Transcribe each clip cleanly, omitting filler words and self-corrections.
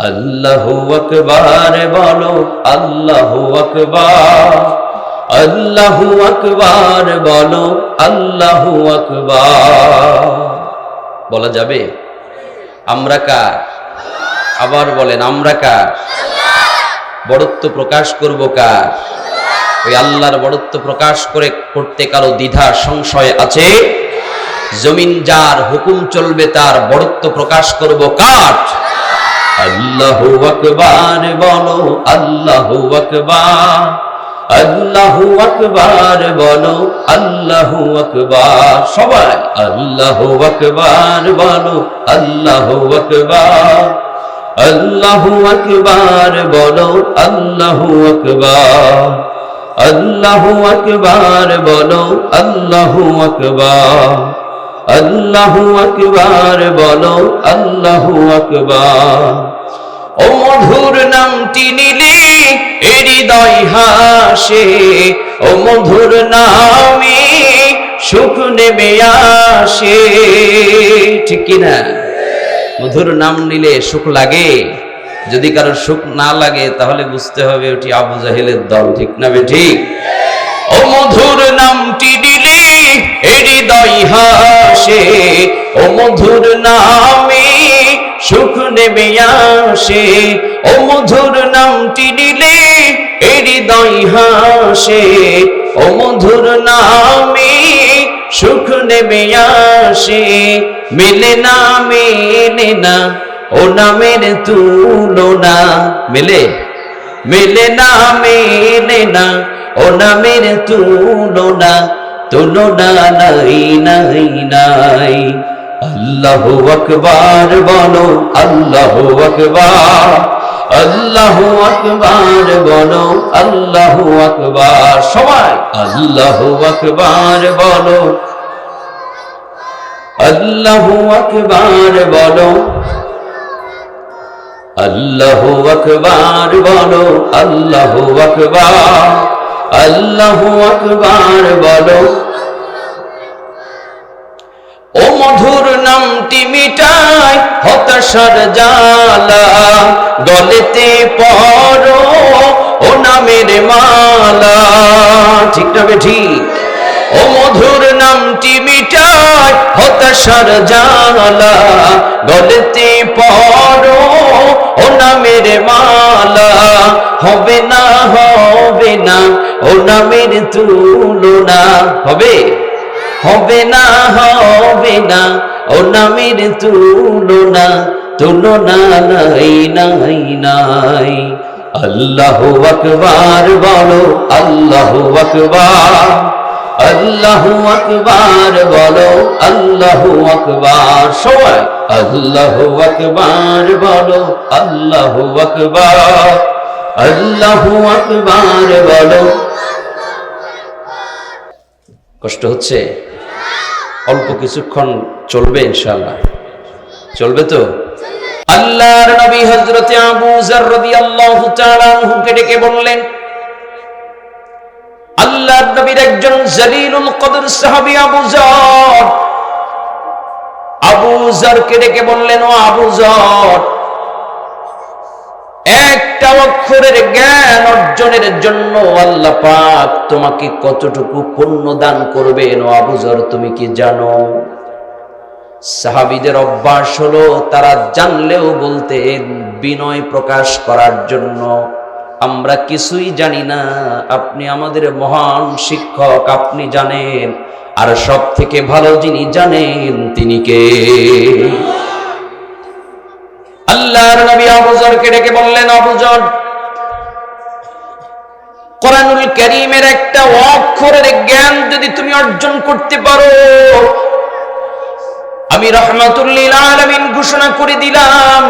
আল্লাহু আকবার বলো, আল্লাহু আকবার, আল্লাহু আকবার বলো, আল্লাহু আকবার। বলা যাবে? আমরা কার? আবার বলেন, আমরা কার? বড়ত্ব প্রকাশ করব কার? ওই আল্লাহর বড়ত্ব প্রকাশ করতে কারো দ্বিধা সংশয় আছে? জমিন যার, হুকুম চলবে তার, বড়ত্ব প্রকাশ করব কার? আল্লাহু আকবার বলো, আল্লাহু আকবার, আল্লাহু আকবার বলো, আল্লাহু আকবার। সবাই আল্লাহু আকবার বলো, আল্লাহু আকবার, আল্লাহু আকবার বলো, আল্লাহু আকবার, আল্লাহু আকবার বলো, আল্লাহু আকবার, আল্লাহু আকবার বলো, আল্লাহু আকবার। ও মধুর নামটি নিলে হৃদয় হাসে, ও মধুর নামে সুখ নেমে আসে। ঠিক কিনা? মধুর নাম নিলে সুখ লাগে? যদি কারো সুখ না লাগে তাহলে বুঝতে হবে ওটি আবু জাহেলের দল। ঠিক না ঠিক? ও মধুর নামটি নিলে হৃদয় হাসে, ও মধুর নামে সুখ নেমে আসে, ও মধুর নামটি নিলে হৃদয় হাসে, ও মধুর নামে সুখ নেমে আসে। মেলে না মেলে না ও নামের তুলনা, মেলে? মেলে না মেলে না ও নামের তুলনা, তুলনা নাই নাই নাই। আল্লাহু আকবার বলো, আল্লাহু আকবার, আল্লাহু আকবার বলো, আল্লাহু আকবার। সবাই আল্লাহু আকবার বলো, আল্লাহু আকবার বলো, আল্লাহু আকবার বলো, আল্লাহু আকবার, আল্লাহু আকবার বলো। ও মধুর নামটি মিটায় হতাশার জ্বালা, গলেতে পরো ও নামের মালা। ঠিক না ঠিক? ও মধুর নামটি মিটায় হতাশার জ্বালা, গলেতে পরো ও নামের মালা। হবে না হবে না ও নামের তুলনা, হবে? হবে না হবে না ও নামের তুলনা, তুলনা নাই নাই নাই। আল্লাহু আকবার বলো, আল্লাহু আকবার, আল্লাহু আকবার বলো, আল্লাহু আকবার। সবাই আল্লাহু আকবার বলো, আল্লাহু আকবার, আল্লাহু আকবার বলো। কষ্ট হচ্ছে? অল্প কিছুক্ষণ চলবে ইনশাআল্লাহ। চলবে তো? আল্লাহর নবী হযরত আবু যর রাদিয়াল্লাহু তাআলা আনহুকে ডেকে বললেন, আল্লাহর নবীর একজন জলিলুল কদর সাহাবী আবু যর, আবু যরকে ডেকে বললেন, ও আবু যর, একটা অক্ষরের জ্ঞান অর্জনের জন্য আল্লাহ পাক তোমাকে কতটুকু পুণ্য দান করবেন ও আবু যর তুমি কি জানো? সাহাবীদের অভ্যাস হলো তারা জানলেও বলতেন বিনয় প্রকাশ করার জন্য, আমরা কিছুই জানি না, আপনি আমাদের মহান শিক্ষক, আপনি জানেন, আর সব থেকে ভালো যিনি জানেন তিনি কে? আল্লাহর নবী আবু যরকে ডেকে বললেন, আবু যর, কোরআনুল কারীমের একটা অক্ষরের জ্ঞান যদি তুমি অর্জন করতে পারো, আমি রাহমাতুল লিল আলামিন ঘোষণা করে দিলাম,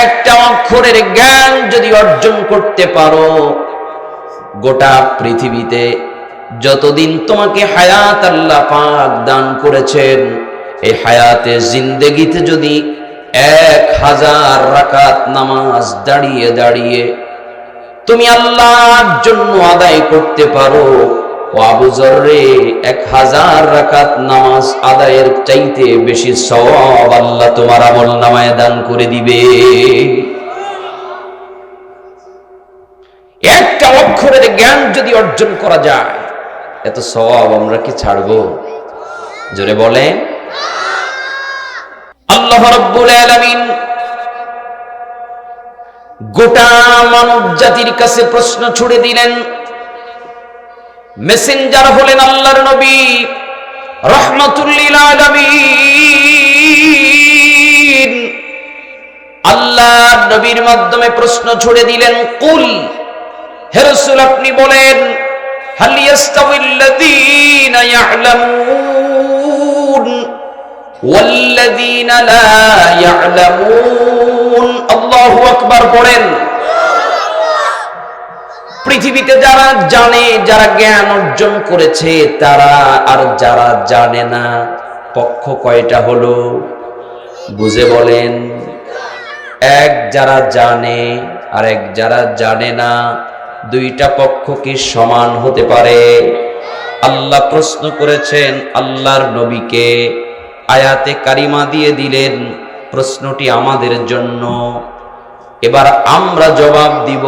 একটা অক্ষরের জ্ঞান যদি অর্জন করতে পারো, গোটা পৃথিবীতে যতদিন তোমাকে হায়াত আল্লাহ পাক দান করেছেন, এই হায়াতে জিন্দেগিতে যদি 1000 রাকাত নামাজ দাঁড়িয়ে দাঁড়িয়ে তুমি আল্লাহর জন্য আদায় করতে পারো, ও আবু যর রে, 1000 রাকাত নামাজ আদায়ের চাইতে বেশি সওয়াব আল্লাহ তোমার আমল নামায় দান করে দিবে। একটা অক্ষরের জ্ঞান যদি অর্জন করা যায়, এত সওয়াব আমরা কি ছাড়বো? জোরে বলেন। আল্লাহ রাব্বুল আলামিন গোটা মানব জাতির কাছে প্রশ্ন ছুড়ে দিলেন। মেসেঞ্জার হলেন আল্লাহর নবী, রাহমাতুল লিল আলামিন। আল্লাহর নবীর মাধ্যমে প্রশ্ন ছুড়ে দিলেন, কুল, হে রাসূল আপনি বলেন, হাল ইয়াস্তাউিল্লাযীনা ইয়া'লামুন ওয়াল্লাযীনা লা ইয়া'লামুন। আল্লাহু আকবার পড়েন। পৃথিবীতে যারা জানে, যারা জ্ঞান অর্জন করেছে তারা আর যারা জানে না, পক্ষ কয়টা হলো? বুঝে বলেন। এক যারা জানে আর এক যারা জানে না, দুইটা পক্ষ কি সমান হতে পারে? আল্লাহ প্রশ্ন করেছেন আল্লাহর নবীকে, আয়াতে কারিমা দিয়ে দিলেন, প্রশ্নটি আমাদের জন্য। এবার আমরা জবাব দিব,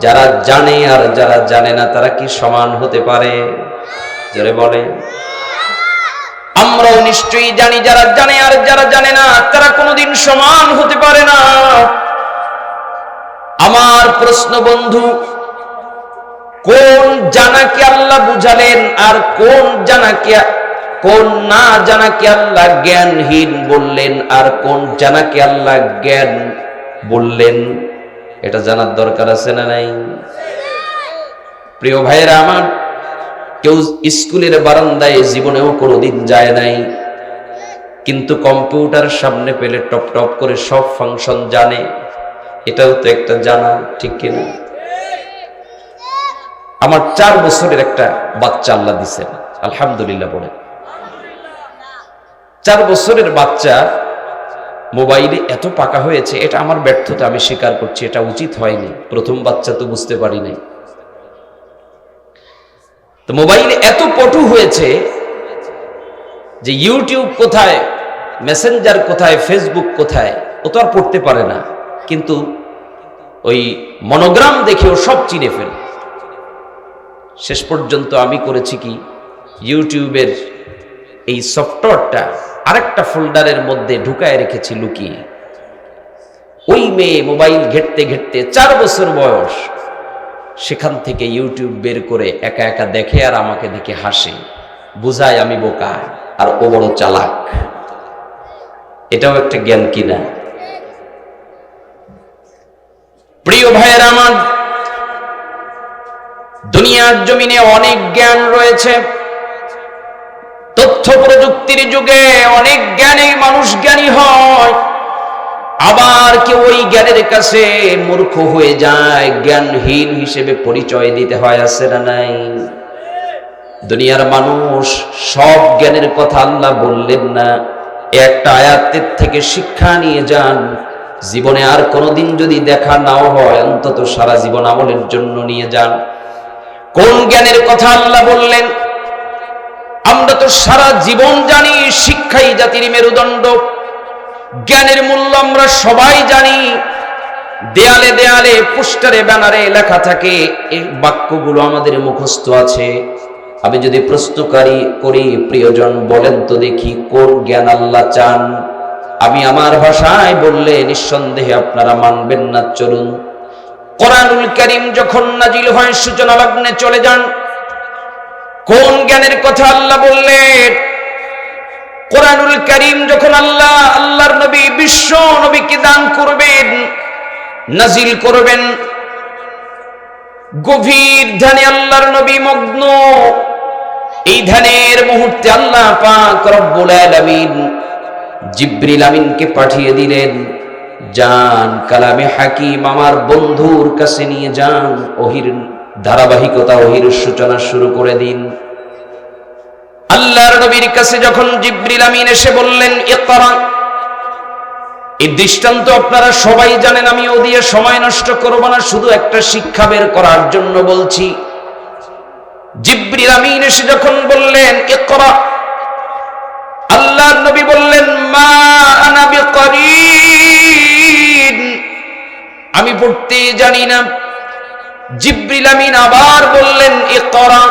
যারা জানে আর যারা জানে না তারা কি সমান হতে পারে? জোরে বলে। আমরাও নিশ্চয়ই জানি যারা জানে আর যারা জানে না তারা কোনোদিন সমান হতে পারে না। আমার প্রশ্ন বন্ধু, কোন জানাকে আল্লাহ বুঝালেন আর কোন না জানাকে আল্লাহ জ্ঞানহীন বললেন আর কোন জানাকে আল্লাহ জ্ঞান বললেন? এটা জানার দরকার আছে না নাই? প্রিয় ভাইরা আমার, কেউ স্কুলের বারান্দায় জীবনেও কোনোদিন যায় নাই, কিন্তু কম্পিউটার সামনে পেলে টপ টপ করে সব ফাংশন জানে। এটাও তো একটা জানা, ঠিক কিনা? আমার 4 বছরের একটা বাচ্চা আল্লাহ দিছেন, আলহামদুলিল্লাহ বলে। 4 বছরের বাচ্চা মোবাইলে এত পাকা হয়েছে, এটা আমার ব্যর্থতা, আমি স্বীকার করছি, এটা উচিত হয়নি। প্রথম বাচ্চা তো বুঝতে পারি নাই। তো মোবাইলে এত পটু হয়েছে যে ইউটিউব কোথায়, মেসেঞ্জার কোথায়, ফেসবুক কোথায়, ও তো আর পড়তে পারে না, কিন্তু ওই মনোগ্রাম দেখেও সব চিনে ফেলে। শেষ পর্যন্ত আমি করেছি কি, ইউটিউবের এই সফটওয়্যারটা আরেকটা ফোল্ডারের মধ্যে ঢুকায় রেখেছি লুকিয়ে। ওই মেয়ে মোবাইল ঘেটতে ঘেটতে 4 বছর বয়স, সেখান থেকে ইউটিউব বের করে একা একা দেখে আর আমাকে দেখে হাসে, বুঝায় আমি বোকা আর ও বড় চালাক। এটাও একটা জ্ঞান কিনা? প্রিয় ভাইয়েরা আমার, দুনিয়ার জমিনে অনেক জ্ঞান রয়েছে। তথ্য প্রযুক্তির যুগে অনেক জ্ঞানী মানুষ জ্ঞানী হয়, আবার কেউ ওই জ্ঞানের কাছে মূর্খ হয়ে যায়, জ্ঞানহীন হিসেবে পরিচয় দিতে হয়, আছে না নাই? দুনিয়ার মানুষ সব জ্ঞানের কথা আল্লাহ বললেন না। একটা আয়াতের থেকে শিক্ষা নিয়ে যান, জীবনে আর কোনোদিন যদি দেখা নাও হয়, অন্তত সারা জীবন আমলের জন্য নিয়ে যান। কোন জ্ঞানের কথা আল্লাহ বললেন? আমরা তো সারা জীবন জানি শিক্ষাই জাতির মেরুদণ্ড। জ্ঞানের মূল্য আমরা সবাই জানি। দেয়ালে দেয়ালে, পোস্টারে, ব্যানারে লেখা থাকে, এই বাক্যগুলো আমাদের মুখস্থ আছে। আমি যদি প্রশ্নকারী করি, প্রিয়জন বলেন তো দেখি, কোন জ্ঞান আল্লাহ চান? আমি আমার ভাষায় বললে নিঃসন্দেহে আপনারা মানবেন না। চলুন, কোরআনুল কারীম যখন নাজিল হয় সূচনা লগ্নে চলে যান। কোন জ্ঞানের কথা আল্লাহ বললেন? কোরআনুল কারীম যখন আল্লাহর নবী, বিশ্ব নবীকে দান করবেন, নাজিল করবেন, গভীর ধ্যানে আল্লাহর নবী মগ্ন। এই ধ্যানের মুহূর্তে আল্লাহ পাক রব্বুল আলামিন জিবরিল আমিনকে পাঠিয়ে দিলেন, যান কালামে হাকিম আমার বন্ধুর কাছে নিয়ে যান, ওহির ধারাবাহিকতা, ওহির সূচনা শুরু করে দিন। আল্লাহর নবীর কাছে যখন জিবরিল আমিন এসে বললেন ইকরা, এই দৃষ্টান্ত আপনারা সবাই জানেন, আমি ও দিয়ে সময় নষ্ট করব না, শুধু একটা শিক্ষা বের করার জন্য বলছি। জিবরিল আমিন এসে যখন বললেন ইকরা, আল্লাহর নবী বললেন মা আনা বিকরিন, আমি পড়তে জানি না। জিবরিল আমিন আবার বললেন ইকরা,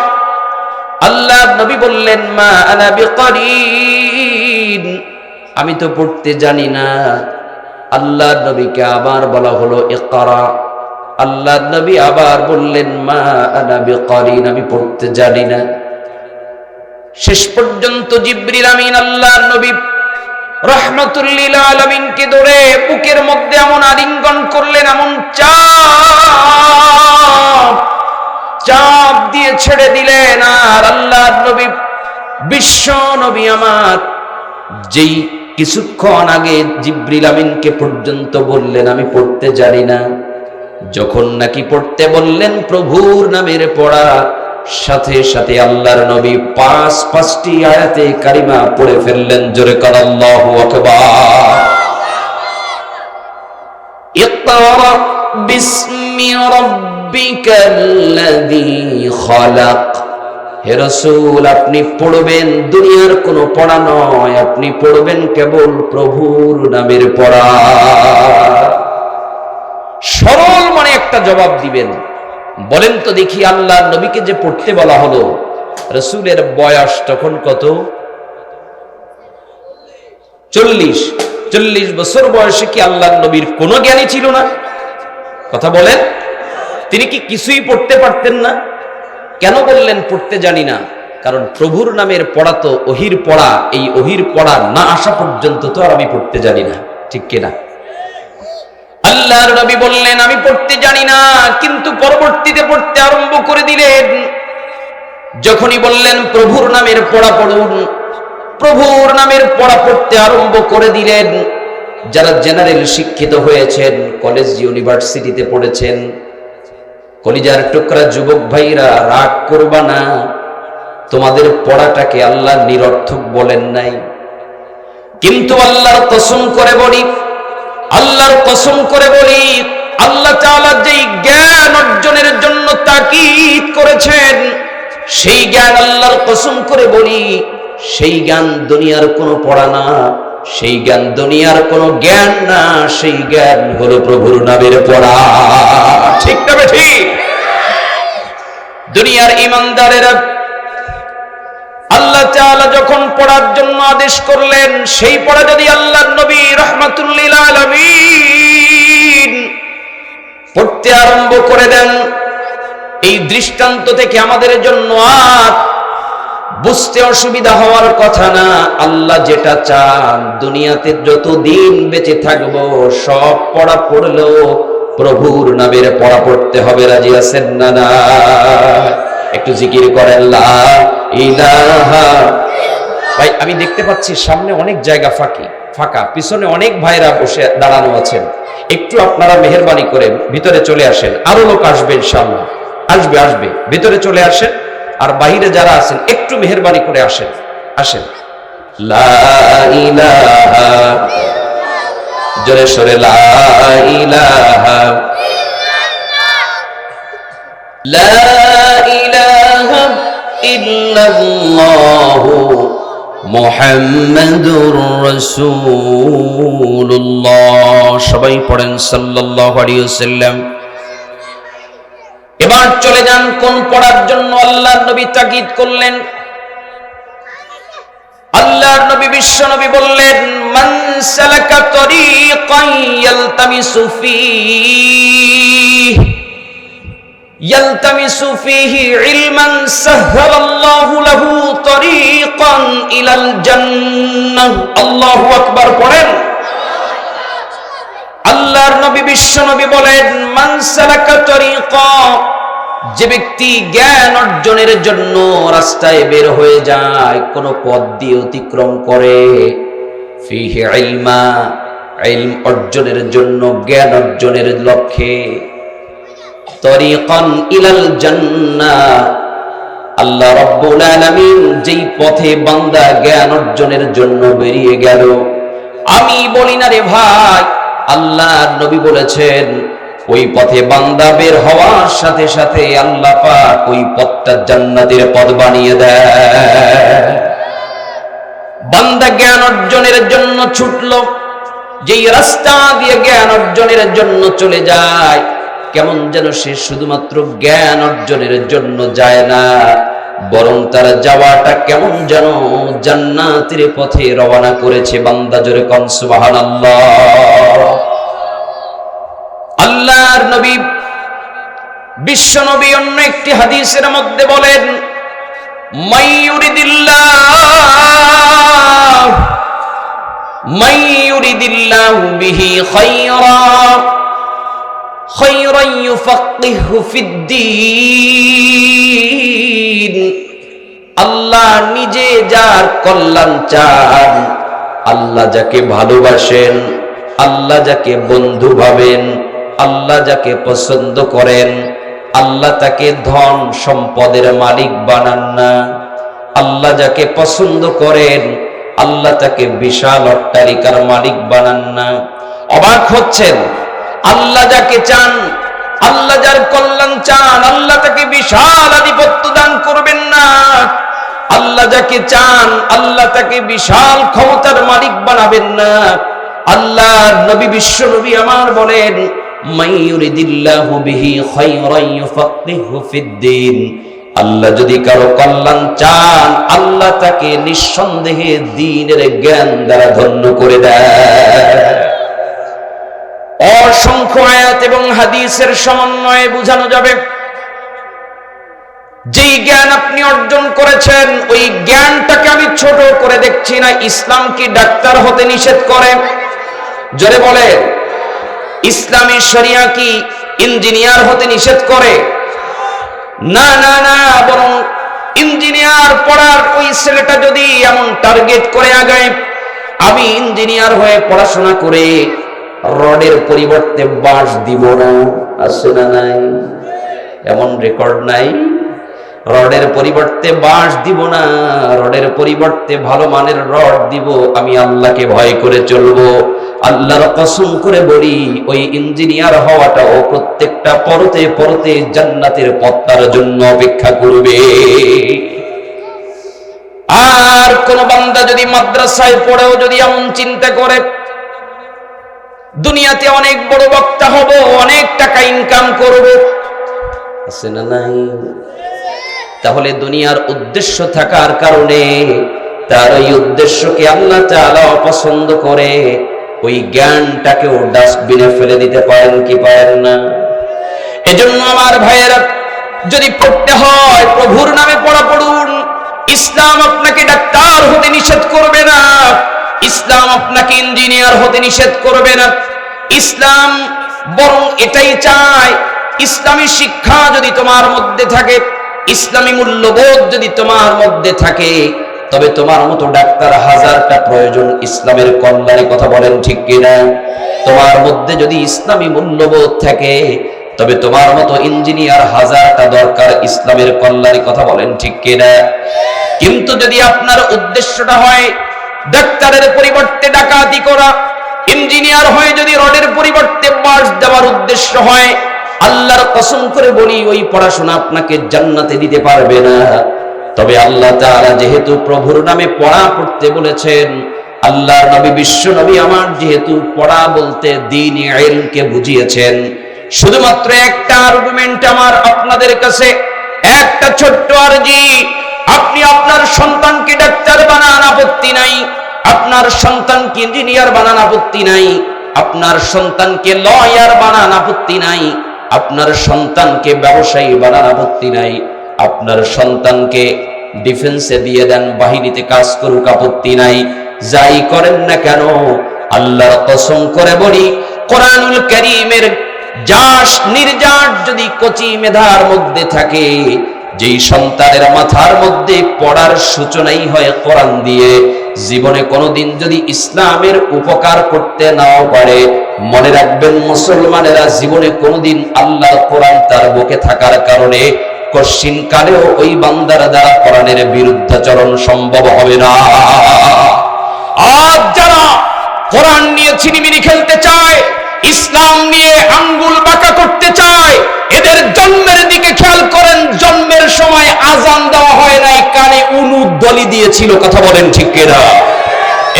আল্লাহর নবী বললেন মা আনা বিকরিন, আমি তো পড়তে জানি না। আল্লাহর নবীকে আবার বলা হলো ইকরা, আল্লাহর নবী আবার বললেন মা আনা বিকরিন, আমি পড়তে জানি না। শেষ পর্যন্ত জিবরিল আমিন আল্লাহর নবী রাহমাতুল লিল আলামিনকে ধরে বুকের মধ্যে এমন আলিঙ্গন করলেন, এমন চাপ দিয়ে ছেড়ে দিলেন। আর আল্লাহর নবী, বিশ্ব নবী আমার, যেই কিছুক্ষণ আগে জিবরিল আমিনকে পর্যন্ত বললেন আমি পড়তে জানি না, যখন নাকি পড়তে বললেন প্রভুর নামের পড়া, সাথে সাথে আল্লাহর নবী পাঁচটি আয়াতে কারিমা পড়ে ফেললেন। জোরে কার আল্লাহু আকবার। ইকরা বিসমি রাব্বিকাল্লাযী খালাক, হে রাসূল আপনি পড়বেন দুনিয়ার কোনো পড়া নয়, আপনি পড়বেন কেবল প্রভুর নামের পড়া। সরল মানে একটা জবাব দিবেন। বলেন তো দেখি, আল্লাহর নবীকে যে পড়তে বলা হলো, রাসূলের বয়স তখন কত? 40 বছর বয়সে কি আল্লাহর নবীর কোনো জ্ঞানী ছিল না? কথা বলেন, তিনি কি কিছুই পড়তে পারতেন না? কেন বললেন পড়তে জানি না? কারণ প্রভুর নামের পড়া তো ওহির পড়া, এই ওহির পড়া না আসা পর্যন্ত তো আর আমি পড়তে জানি না, ঠিক কিনা? আল্লাহর নবী বললেন আমি পড়তে জানি না, কিন্তু পরবর্তীতে পড়তে আরম্ভ করে দিলেন। যখনই বললেন প্রভুর নামের পড়া পড়ুন, প্রভুর নামের পড়া পড়তে আরম্ভ করে দিলেন। যারা জেনারেল শিক্ষিত হয়েছেন, কলেজ ইউনিভার্সিটিতে পড়েছেন, কলিজার টুকরা যুবক ভাইরা রাগ করবা না, তোমাদের পড়াটাকে আল্লাহ নিরর্থক বলেন নাই। কিন্তু আল্লাহর কসম করে বলি, আল্লাহর কসম করে বলি, আল্লাহ তাআলা যেই জ্ঞান অর্জনের জন্য তাকিদ করেছেন, সেই জ্ঞান আল্লাহর কসম করে বলি, সেই জ্ঞান দুনিয়ার কোনো পড়া না, সেই জ্ঞান দুনিয়ার কোনো জ্ঞান না, সেই জ্ঞান হলো প্রভুর নামের পড়া। ঠিক না ঠিক? দুনিয়ার ইমানদারেরা আল্লাহ তাআলা যখন পড়ার জন্য আদেশ করলেন, সেই পড়া যদি আল্লাহর নবী রাহমাতুল লিল আলামিন পড়তে আরম্ভ করে দেন, এই দৃষ্টান্ত থেকে আমাদের জন্য আর বুঝতে অসুবিধা হওয়ার কথা না। আল্লাহ যেটা চান, দুনিয়াতে যতদিন বেঁচে থাকবো সব পড়া পড়লেও প্রভুর নামের পড়া পড়তে হবে। রাজি আছেন না? না একটু জিকির করেন লা ইলাহা। ভাই আমি দেখতে পাচ্ছি সামনে অনেক জায়গা ফাঁকা, পিছনে অনেক ভাইরা বসে দাঁড়ানো আছেন, একটু আপনারা মেহেরবানি করে ভিতরে চলে আসেন। আরো লোক আসবে ইনশাআল্লাহ, আসবে ভিতরে চলে আসেন। আর বাইরে যারা আছেন একটু মেহেরবানি করে আসেন। লা ইলাহা, জোরে সরে লা ইলাহা, লা ইলাহা ইল্লাল্লাহু মুহাম্মাদুর রাসূলুল্লাহ। সবাই পড়েন সাল্লাল্লাহু আলাইহি ওয়াসাল্লাম। এবার চলে যান কোন পড়ার জন্য আল্লাহর নবী তাকিদ করলেন। আল্লাহর নবী বিশ্ব নবী বললেন মান সালাকা তরিকান ইয়ালতামিসু ফীহি ইলমান সাহহালাল্লাহু লাহু তরিকান ইলাল জান্নাহ। আল্লাহু আকবার পড়েন। আল্লাহর নবী বিশ্ব নবী বলেন মান সালাকা তরিকা, যে ব্যক্তি জ্ঞান অর্জনের জন্য রাস্তায় বের হয়ে যায়, কোন পথ দিয়ে অতিক্রম করে, ফীহি ইলমা, ইলম অর্জনের জন্য, জ্ঞান অর্জনের লক্ষ্যে, তরিকান ইলাল জান্নাহ, আল্লাহ রাব্বুল আলামিন যেই পথে বান্দা জ্ঞান অর্জনের জন্য বেরিয়ে গেল, আমি বলি না রে ভাই, আল্লাহর নবী বলেছেন ওই পথে বান্দা বের হওয়ার সাথে সাথে আল্লাহ পাক ওই পথটা জান্নাতের পথ বানিয়ে দেয়। বান্দা জ্ঞান অর্জনের জন্য ছুটলো, যেই রাস্তা দিয়ে জ্ঞান অর্জনের জন্য চলে যায়, কেমন যেন সে শুধুমাত্র জ্ঞান অর্জনের জন্য যায় না, বরং তার যাওয়াটা কেমন যেন জান্নাতের পথে রওনা করেছে। বান্দা জোরে কোন সুবহানাল্লাহ। আল্লাহর নবী বিশ্ব নবী অন্য একটি হাদিসের মধ্যে বলেন, মাইয়ুরিদিল্লাহু বিহি খায়রান ইউফাক্কিহু ফিদ্দীন। আল্লাহ নিজে যার কল্যাণ চান, আল্লাহ যাকে ভালোবাসেন, আল্লাহ যাকে বন্ধু ভাবেন, আল্লাহ যাকে পছন্দ করেন, আল্লাহ তাকে ধন সম্পদের মালিক বানান না। আল্লাহ যাকে পছন্দ করেন, আল্লাহ তাকে বিশাল অট্টালিকার মালিক বানান না। অবাক হচ্ছেন, আল্লাহ যাকে চান, আল্লাহ যার কল্যাণ চান, আল্লাহ তাকে বিশাল আধিপত্য দান করবেন না। আল্লাহ যাকে চান, আল্লাহ তাকে বিশাল ক্ষমতার মালিক বানাবেন না। আল্লাহর নবী বিশ্ব নবী আমার বলেন, মাইয়ুরিদিল্লাহু বিহি খায়রান ইউফাক্কিহু ফিদ্দীন। আল্লাহ যদি কারো কল্যাণ চান, আল্লাহ তাকে নিঃসন্দেহে দ্বীনের জ্ঞান দ্বারা ধন্য করে দেয়। অসংখ্য আয়াত এবং হাদিসের সমন্বয়ে বোঝানো যাবে, যেই জ্ঞান আপনি অর্জন করেছেন ওই জ্ঞানটাকে আমি ছোট করে দেখছি না। ইসলাম কি ডাক্তার হতে নিষেধ করে? জোরে বলে। ইসলামী শরিয়া কি ইঞ্জিনিয়ার হতে নিষেধ করে? না না না, বরং ইঞ্জিনিয়ার পড়ার ওই ছেলেটা যদি এমন টার্গেট করে আগায়, আমি ইঞ্জিনিয়ার হয়ে পড়াশোনা করে রডের পরিবর্তে বাঁশ দিব না, আছে না নাই? এমন রেকর্ড নাই? রডের পরিবর্তে বাঁশ দিব না, রডের পরিবর্তে ভালো মানের রড দিব, আমি আল্লাহকে ভয় করে চলবো। আল্লাহর কসম করে বলি, ওই ইঞ্জিনিয়ার হওয়াটাও প্রত্যেকটা পরতে পরতে জান্নাতের পথটার জন্য অপেক্ষা করবে। আর কোন বান্দা যদি মাদ্রাসায় পড়েও যদি এমন চিন্তা করে, দুনিয়াতে অনেক বড় বক্তা হব, অনেক টাকা ইনকাম করব, আছে না নাই? তাহলে দুনিয়ার উদ্দেশ্য থাকার কারণে তার ওই উদ্দেশ্যকে আল্লাহ তাআলা অপছন্দ করে ওই জ্ঞানটাকেও ডাস্টবিনে ফেলে দিতে পারেন কি পারেন না? এজন্য আমার ভাইয়েরা, যদি পড়তে হয় প্রভুর নামে পড়া পড়ুন। ইসলাম আপনাকে ডাক্তার হতে নিষেধ করবে না, ইসলাম আপনাকে ইঞ্জিনিয়ার হতে নিষেধ করবে না। ইসলাম বরং এটাই চায়, ইসলামী শিক্ষা যদি তোমার মধ্যে থাকে, ইসলামী মূল্যবোধ যদি তোমার মধ্যে থাকে, তবে তোমার মতো ডাক্তার হাজারটা প্রয়োজন ইসলামের কল্যাণে। কথা বলেন ঠিক কিনা? তোমার মধ্যে যদি ইসলামী মূল্যবোধ থাকে, তবে তোমার মতো ইঞ্জিনিয়ার হাজারটা দরকার ইসলামের কল্যাণে। কথা বলেন ঠিক কিনা? কিন্তু যদি আপনার উদ্দেশ্যটা হয় ডাক্তারের পরিবর্তে ডাকাতি করা, ইঞ্জিনিয়ার হয়ে যদি রডের পরিবর্তে বাঁশ দেওয়ার উদ্দেশ্য হয়, আল্লাহর কসম করে বলি, ওই পড়াশোনা আপনাকে জান্নাতে দিতে পারবে না। তবে আল্লাহ তাআলা যেহেতু প্রভুর নামে পড়া পড়তে বলেছেন, আল্লাহর নবী বিশ্ব নবী আমার যেহেতু পড়া বলতে দ্বীন ইলমকে বুঝিয়েছেন, শুধুমাত্র একটা আর্গুমেন্ট আমার আপনাদের কাছে, একটা ছোট্ট আরজি। আপনি আপনার সন্তানকে ডাক্তার বানান, আপত্তি নাই। আপনার সন্তানকে ইঞ্জিনিয়ার বানান, আপত্তি নাই। আপনার সন্তানকে লয়ার বানান, আপত্তি নাই। আপনার সন্তানকে ব্যবসায়ী বানান, আপত্তি নাই। আপনার সন্তানকে ডিফেন্সে দিয়ে দেন, বাহিনীতে কাজ করুক, আপত্তি নাই। যাই করেন না কেন, আল্লাহর কসম করে বলি, কোরআনুল কারীমের যাস নির্যাস যদি কচি মেধার মধ্যে থাকে, যেই সন্তানের মাথার মধ্যে পড়ার সূচনাই হয় কোরআন দিয়ে, জীবনে কোনোদিন যদি ইসলামের উপকার করতে নাও পারে, মনে রাখবেন মুসলমানেরা, জীবনে কোনোদিন আল্লাহর কোরআন তার বুকে থাকার কারণে কশিন কালেও ওই বান্দার দ্বারা কোরআনের বিরুদ্ধাচরণ সম্ভব হবে না। আজ যারা কোরআন নিয়ে ছিনিমিনি খেলতে চায়, ইসলাম নিয়ে আঙ্গুল বাঁকা জন্মের দিকে খেয়াল করেন, জন্মের সময় আজান দেওয়া হয় নাই, কানে উলুদ দলি দিয়েছিল। কথা বলেন ঠিক কিনা?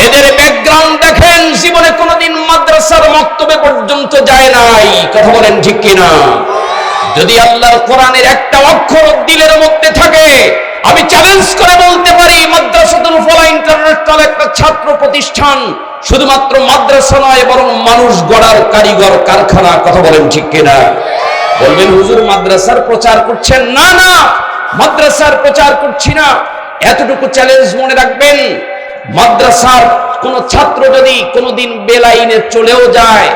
এদের ব্যাকগ্রাউন্ড দেখেন, জীবনে কোনোদিন মাদ্রাসার মক্তবে পর্যন্ত যায় নাই। কথা বলেন ঠিক কিনা? যদি আল্লাহর কোরআনের একটা অক্ষর দিলের মধ্যে থাকে, আমি চ্যালেঞ্জ করে বলতে পারি মাদ্রাসাতুল ফলা ইন্টারন্যাশনাল একটা ছাত্র প্রতিষ্ঠান, শুধুমাত্র মাদ্রাসা নয় বরং মানুষ গড়ার কারিগর কারখানা। কথা বলেন ঠিক কিনা? বলবেন হুজুর মাদ্রাসার প্রচার করছেন। না না, মাদ্রাসার প্রচার করছি না। এতটুকু চ্যালেঞ্জ মনে রাখবেন, মাদ্রাসার কোন ছাত্র যদি কোনোদিন বেলাইনে চলেও যায়,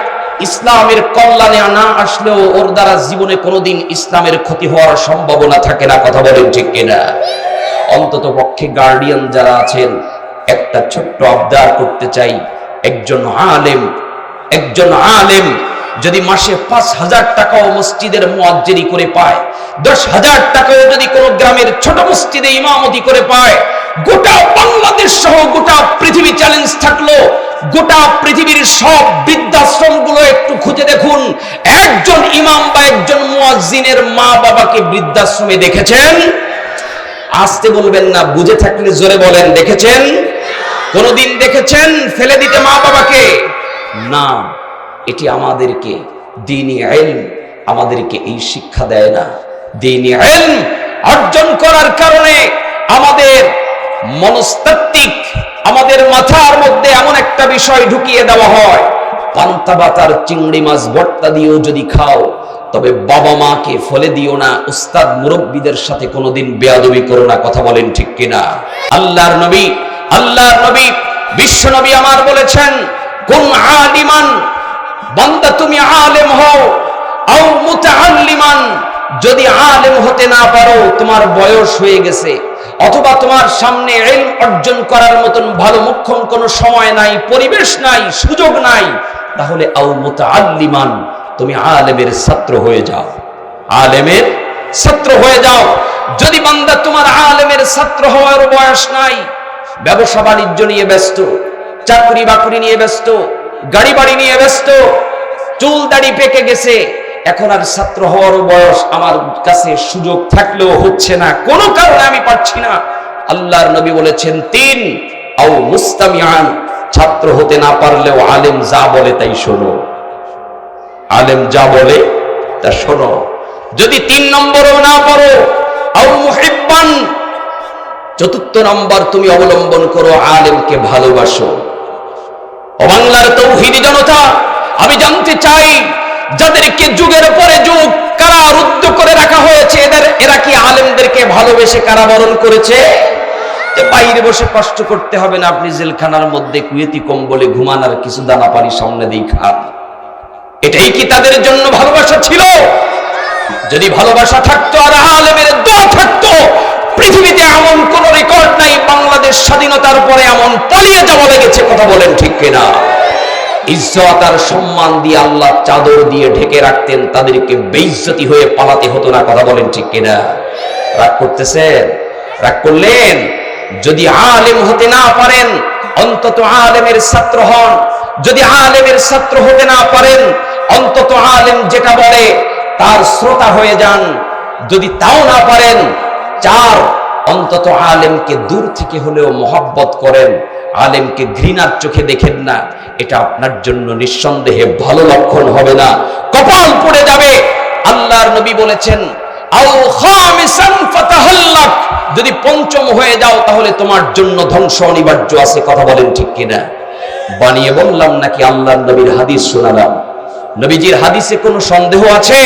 ইসলামের কল্যাণে না আসলেও ওর দ্বারা জীবনে কোনোদিন ইসলামের ক্ষতি হওয়ার সম্ভাবনা থাকে না। কথা বলেন ঠিক কিনা? অন্তত পক্ষে গার্ডিয়ান যারা আছেন, একটা ছোট্ট আবদার করতে চাই, একজন আলেম যদি মাসে 5,000 টাকাও মসজিদের মুয়াজ্জিরি করে পায়, 10,000 টাকাও যদি কোনো গ্রামের ছোট মসজিদে ইমামতি করে পায়, গোটা বাংলাদেশ সহ গোটা পৃথিবী চ্যালেঞ্জ থাকলো, গোটা পৃথিবীর সব বৃদ্ধাশ্রমগুলো একটু খুঁজে দেখুন, একজন ইমাম বা একজন মুয়াজ্জিনের মা বাবাকে বৃদ্ধাশ্রমে দেখেছেন? আসতে বলবেন না, বুঝে থাকলে জোরে বলেন, দেখেছেন? কোনদিন দেখেছেন ফেলে দিতে মা বাবাকে? না। এটি আমাদেরকে দ্বীনি ইলম আমাদেরকে এই শিক্ষা দেয় না। দ্বীনি ইলম অর্জন করার কারণে আমাদের মনস্তাত্ত্বিক, আমাদের মাথার মধ্যে এমন একটা বিষয় ঢুকিয়ে দেওয়া হয়, পান্তা ভাত চিংড়ি মাছ ভর্তা দিয়েও যদি খাও, তবে বাবা মাকে ফলে দিও না, উস্তাদ মুরব্বীদের সাথে কোনোদিন বেয়াদবি করো না। কথা বলেন ঠিক কিনা? আল্লাহর নবী বিশ্ব নবী আমার বলেছেন, কুন আলিমান, বান্দা তুমি আলেম হও, আও মুতাআল্লিমান, যদি আলেম হতে না পারো, তোমার বয়স হয়ে গেছে, অথবা তোমার সামনে ইলম অর্জন করার মতন ভালো মুখ্যম কোনো সময় নাই, পরিবেশ নাই, সুযোগ নাই, তাহলে আও মুতাআল্লিমান, তুমি আলেমের ছাত্র হয়ে যাও। আলেমের ছাত্র হয়ে যাও। যদি বান্দা তোমার আলেমের ছাত্র হওয়ার বয়স নাই, ব্যবসা বাণিজ্য নিয়ে ব্যস্ত, চাকরি বাকরি নিয়ে ব্যস্ত, গাড়ি বাড়ি নিয়ে ব্যস্ত, চুল দাড়ি পেকে গেছে, এখন আর ছাত্র হওয়ার বয়স, আমার কাছে সুযোগ থাকলেও হচ্ছে না, কোন কারণে আমি পারছি না, আল্লাহর নবী বলেছেন 3, আও মুস্তামিআন, ছাত্র হতে না পারলেও আলেম যা বলে তাই শোনো। আলেম যা বলে তা শোনো। যদি 3 নম্বরও না পারো, আও মুহিব্বান, 4র্থ নম্বর তুমি অবলম্বন করো, আলেমকে ভালোবাসো। ও বাংলার তৌহিদি জনতা, আমি জানতে চাই, যাদেরকে যুগের পরে যুগ কারারুদ্ধ করে রাখা হয়েছে, এরা কি আলেমদেরকে ভালোবেসে কারাবরণ করেছে? বাইরে বসে কষ্ট করতে হবে না, আপনি জেলখানার মধ্যে কুয়েতি কম্বলে ঘুমান আর কিছু দানা পানি সামনে দিয়ে খান। এটাই কি তাদের জন্য ভালোবাসা ছিল? যদি ভালোবাসা থাকতো আর আলেমের দোয়া থাকতো, পৃথিবীতে এমন কোন রেকর্ড নাই বাংলাদেশ স্বাধীনতার পরে এমন পালিয়ে যাওয়া লেগেছে। কথা বলেন ঠিক কিনা? ইজ্জত আর সম্মান দিয়ে আল্লাহ চাদর দিয়ে ঢেকে রাখতেন, তাদেরকে বেইজ্জতি হয়ে পালাতে হতো না। কথা বলেন ঠিক কিনা? রাগ করতেছেন? রাগ করলেন? যদি আলেম হতে না পারেন, অন্তত আলেমের ছাত্র হন। যদি আলেমের ছাত্র হতে না পারেন, অন্তত আলেম যেটা বলে তার শ্রোতা হয়ে যান। যদি তাও না পারেন, 4, অন্তত আলেমকে দূর থেকে হলেও মহব্বত করেন, আলেমকে ঘৃণার চোখে দেখেন না। এটা আপনার জন্য নিঃসন্দেহে ভালো লক্ষণ হবে না, কপাল পড়ে যাবে। আল্লাহর নবী বলেছেন, আও খামিসান ফাতাহাল্লাক, যদি 5ম হয়ে যাও তাহলে তোমার জন্য ধ্বংস অনিবার্য আছে। কথা বলেন ঠিক কিনা? বানিয়ে বললাম নাকি আল্লাহর নবীর হাদিস শোনালাম? নবীজির হাদিসে কোনো সন্দেহ আছে?